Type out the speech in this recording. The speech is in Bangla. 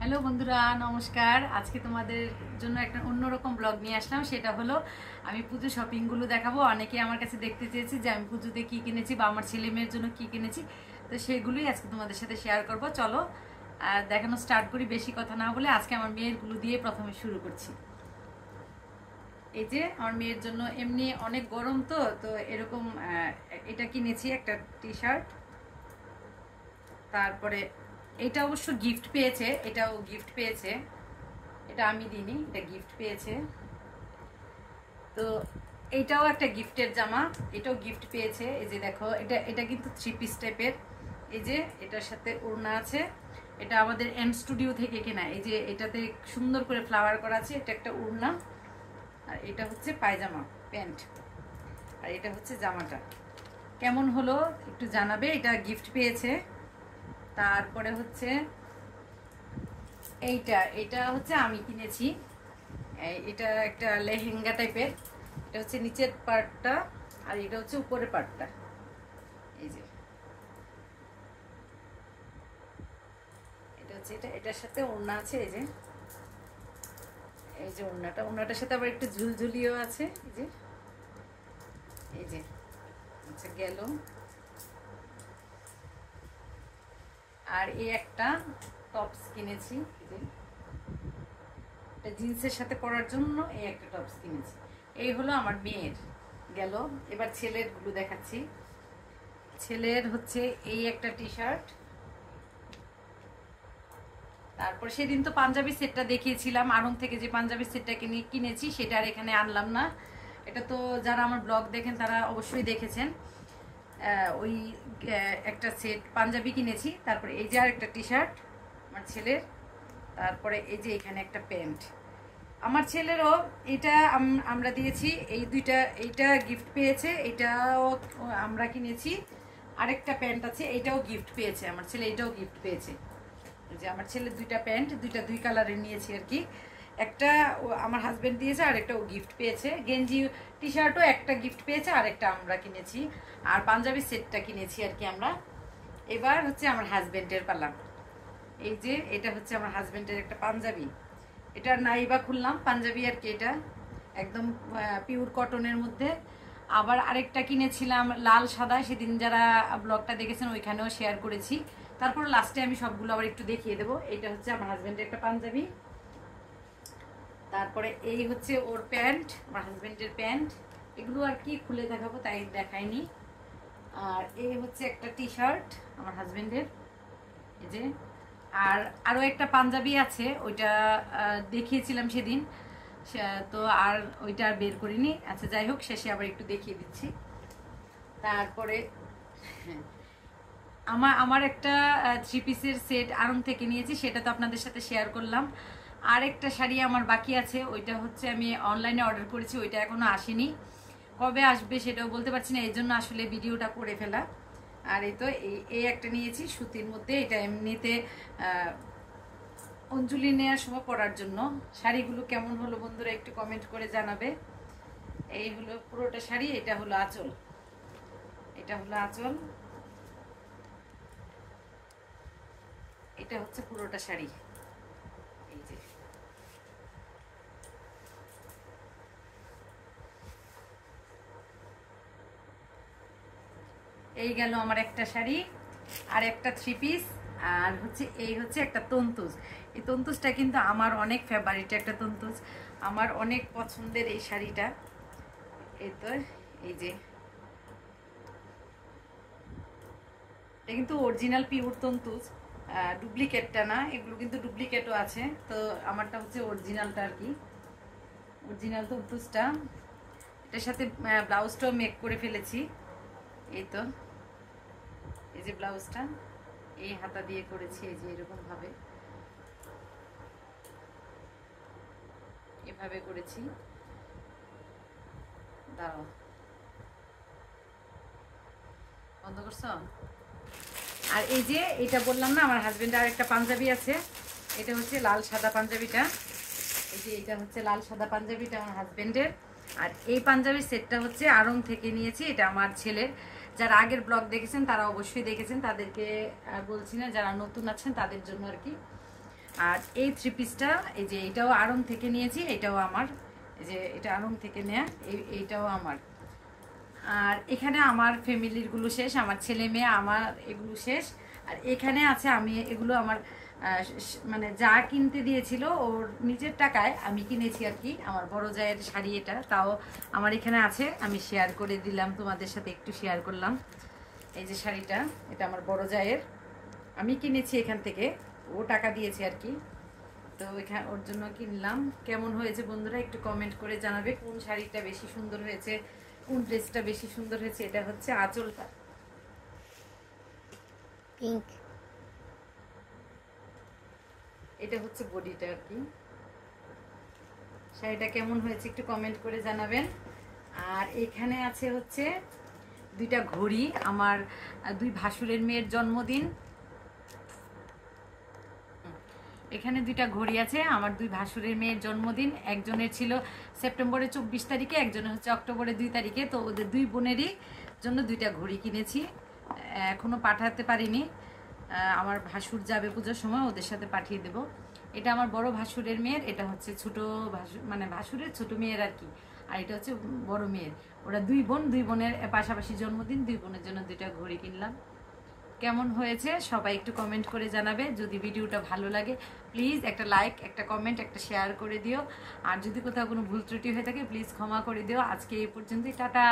হ্যালো বন্ধুরা, নমস্কার। আজকে তোমাদের জন্য একটা অন্যরকম ব্লগ নিয়ে আসলাম। সেটা হলো আমি পুজো শপিংগুলো দেখাবো। অনেকে আমার কাছে দেখতে চেয়েছি যে আমি পুজোতে কী কিনেছি বা আমার ছেলে মেয়ের জন্য কী কিনেছি, তো সেগুলোই আজকে তোমাদের সাথে শেয়ার করব। চলো আর দেখানো স্টার্ট করি। বেশি কথা না বলে আজকে আমার মেয়েরগুলো দিয়ে প্রথমে শুরু করছি। এই যে আমার মেয়ের জন্য এমনি অনেক গরম, তো তো এরকম এটা কিনেছি, একটা টি শার্ট। তারপরে এটা অবশ্য গিফট পেয়েছে, এটাও গিফট পেয়েছে, এটা আমি দিইনি, এটা গিফট পেয়েছে। তো এইটাও একটা গিফটের জামা, এটাও গিফট পেয়েছে। এই যে দেখো, এটা এটা কিন্তু 3 পিস টাইপের। এই যে এটার সাথে ওড়না আছে, এটা আমাদের এন্ড স্টুডিও থেকে কেনা। এই যে এটাতে সুন্দর করে ফ্লাওয়ার করা আছে, এটা একটা ওড়না। আর এটা হচ্ছে পায়জামা প্যান্ট, আর এটা হচ্ছে জামাটা। কেমন হলো একটু জানাবে, এটা গিফট পেয়েছে। তারপরে হচ্ছে এইটা এটা হচ্ছে আমি কিনেছি। এটা একটা লেহেঙ্গা টাইপের। এটা হচ্ছে নিচের পার্টটা, আর এটা হচ্ছে উপরের পার্টটা। এই যে এটা হচ্ছে, এটার সাথে ওড়না আছে। এই যে এই যে ওড়নাটার সাথে আবার একটু ঝুলঝুলিও আছে। এই যে এই যে আচ্ছা গেল। আর এই একটা টপস কিনেছি, এই যে এটা জিন্সের সাথে পরার জন্য এই একটা টপস কিনেছি। এই হলো আমার মেয়ের গেল। এবার ছেলের গুলো দেখাচ্ছি। ছেলের হচ্ছে এই একটা টি শার্ট। তারপর সেদিন তো পাঞ্জাবি সেটটা দেখিয়েছিলাম, আড়ং থেকে যে পাঞ্জাবি সেটটা কিনেছি সেটা আর এখানে আনলাম না। এটা তো যারা আমার ব্লগ দেখেন তারা অবশ্যই দেখেছেন। ওই একটা সেট পাঞ্জাবি কিনেছি। তারপরে এই যে আর একটা টি শার্ট আমার ছেলের। তারপরে এই যে এখানে একটা প্যান্ট আমার ছেলেরও। এটা আমরা দিয়েছি, এই দুইটা। এইটা গিফট পেয়েছে, এটাও আমরা কিনেছি। আরেকটা প্যান্ট আছে, এটাও গিফট পেয়েছে আমার ছেলে, এটাও গিফট পেয়েছে। যে আমার ছেলে দুইটা প্যান্ট, দুই কালারের নিয়েছি আর কি। একটা আমার হাজবেন্ড দিয়েছে, আর একটা ও গিফট পেয়েছে। গেঞ্জি টি শার্টও একটা গিফট পেয়েছে, আর একটা আমরা কিনেছি। আর পাঞ্জাবি সেটটা কিনেছি আর কি আমরা। এবার হচ্ছে আমার হাজবেন্ডের পালা। এই যে এটা হচ্ছে আমার হাজবেন্ডের একটা পাঞ্জাবি। এটা নাইবা খুললাম পাঞ্জাবি আর কি, এটা একদম পিওর কটনের মধ্যে। আবার আরেকটা কিনেছিলাম লাল সাদা, সেদিন যারা ব্লগটা দেখেছেন ওইখানেও শেয়ার করেছি। তারপর লাস্টে আমি সবগুলো আবার একটু দেখিয়ে দেবো। এটা হচ্ছে আমার হাজবেন্ডের একটা পাঞ্জাবি। তারপরে এই হচ্ছে ওর প্যান্ট, আমার হাজবেন্ডের প্যান্ট। এগুলো আর কি খুলে দেখাবো, তাই দেখাইনি। আর এই হচ্ছে একটা টি শার্ট আমার হাজবেন্ডের, এই যে। আর আরও একটা পাঞ্জাবি আছে, ওইটা দেখিয়েছিলাম সেদিন, তো আর ওইটা আর বের করিনি। আচ্ছা যাই হোক, শেষে আবার একটু দেখিয়ে দিচ্ছি। তারপরে আমার আমার একটা 3 পিসের সেট আড়ং থেকে নিয়েছি, সেটা তো আপনাদের সাথে শেয়ার করলাম। আর একটা শাড়ি আমার বাকি আছে, ওইটা হচ্ছে আমি অনলাইনে অর্ডার করেছি, ওইটা এখনো আসেনি। কবে আসবে সেটাও বলতে পারছি না, এই জন্য আসলে ভিডিওটা করে ফেলা। আর এই তো এই একটা নিয়েছি সুতির মধ্যে, এটা এমনিতে অঞ্জলি নেওয়ার সময় পরার জন্য। শাড়িগুলো কেমন হলো বন্ধুরা একটু কমেন্ট করে জানাবে। এই হলো পুরোটা শাড়ি, এটা হলো আঁচল, এটা হলো আঁচল, এটা হচ্ছে পুরোটা শাড়ি। এই যে এই গেল আমার একটা শাড়ি, আর একটা 3 পিস। আর হচ্ছে এই হচ্ছে একটা তন্তুজ। এই তন্তুজটা কিন্তু আমার অনেক ফেভারিট একটা তন্তুজ, আমার অনেক পছন্দের এই শাড়িটা। এই তো এই যে এটা কিন্তু অরিজিনাল পিওর তন্তুজ, ডুপ্লিকেটটা না। এগুলো কিন্তু ডুপ্লিকেটও আছে, তো আমারটা হচ্ছে অরিজিনালটা আর কি, অরিজিনাল তন্তুজটা। এটার সাথে ব্লাউজটাও মেক করে ফেলেছি। এই তো এই যে ব্লাউজটা এই হাতা দিয়ে করেছি, এই যে এরকম ভাবে এভাবে করেছি। দাঁড়াও, বন্ধ করছো? আর এই যে এটা বললাম না, আমার হাজবেন্ডের আর একটা পাঞ্জাবি আছে, এটা হচ্ছে লাল সাদা পাঞ্জাবিটা। এই যে এটা হচ্ছে লাল সাদা পাঞ্জাবিটা আমার হাজবেন্ডের। আর এই পাঞ্জাবির সেটটা হচ্ছে আড়ং থেকে নিয়েছি, এটা আমার ছেলের। যারা আগের ব্লগ দেখেছেন তারা অবশ্যই দেখেছেন, তাদেরকে বলছি না, যারা নতুন আছেন তাদের জন্য আর কি। আর এই 3 পিসটা এই যে এটাও আড়ং থেকে নিয়েছি, এটাও আমার, এই যে এটা আড়ং থেকে নেয়া, এইটাও আমার। আর এখানে আমার ফ্যামিলিরগুলো শেষ, আমার ছেলে মেয়ে আমার এগুলো শেষ। আর এখানে আছে আমি এগুলো আমার মানে যা কিনতে দিয়েছিল ওর নিজের টাকায় আমি কিনেছি আর কি, আমার বড় জায়ের শাড়ি এটা, তাও আমার এখানে আছে, আমি শেয়ার করে দিলাম তোমাদের সাথে, একটু শেয়ার করলাম। এই যে শাড়িটা, এটা আমার বড় জায়ের, আমি কিনেছি এখান থেকে, ও টাকা দিয়েছে আর কি, তো এখানে ওর জন্য কিনলাম। কেমন হয়েছে বন্ধুরা একটু কমেন্ট করে জানাবে, কোন শাড়িটা বেশি সুন্দর হয়েছে, কোন ড্রেসটা বেশি সুন্দর হয়েছে। এটা হচ্ছে আঁচলটা পিঙ্ক, এটা হচ্ছে বডিটা আর কি। শাড়িটা কেমন হয়েছে একটু কমেন্ট করে জানাবেন। আর এখানে আছে হচ্ছে 2টা ঘড়ি, আমার 2 ভাসুরের মেয়ের জন্মদিন। এখানে 2টা ঘড়ি আছে, আমার 2 ভাসুরের মেয়ের জন্মদিন, একজনের ছিল সেপ্টেম্বরের 24 তারিখে, একজনের হচ্ছে অক্টোবরের 2 তারিখে, তো ওদের 2 বোনেরই জন্য 2টা ঘড়ি কিনেছি, এখনো পাঠাতে পারিনি, আমার ভাসুর যাবে পুজোর সময়, ওদের সাথে পাঠিয়ে দেব। এটা আমার বড় ভাসুরের মেয়ের, এটা হচ্ছে ছোট মানে ভাসুরের ছোট মেয়ের আর কি, আর এটা হচ্ছে বড় মেয়ের। ওরা 2 বোন, 2 বোনের পাশাপাশি জন্মদিন, 2 বোনের জন্য 2টা ঘড়ি কিনলাম। কেমন হয়েছে সবাই একটু কমেন্ট করে জানাবে। যদি ভিডিওটা ভালো লাগে প্লিজ একটা লাইক, একটা কমেন্ট, একটা শেয়ার করে দিও। আর যদি কোথাও কোনো ভুল ত্রুটি হয়ে থাকে প্লিজ ক্ষমা করে দিও। আজকে এই পর্যন্তই, টাটা।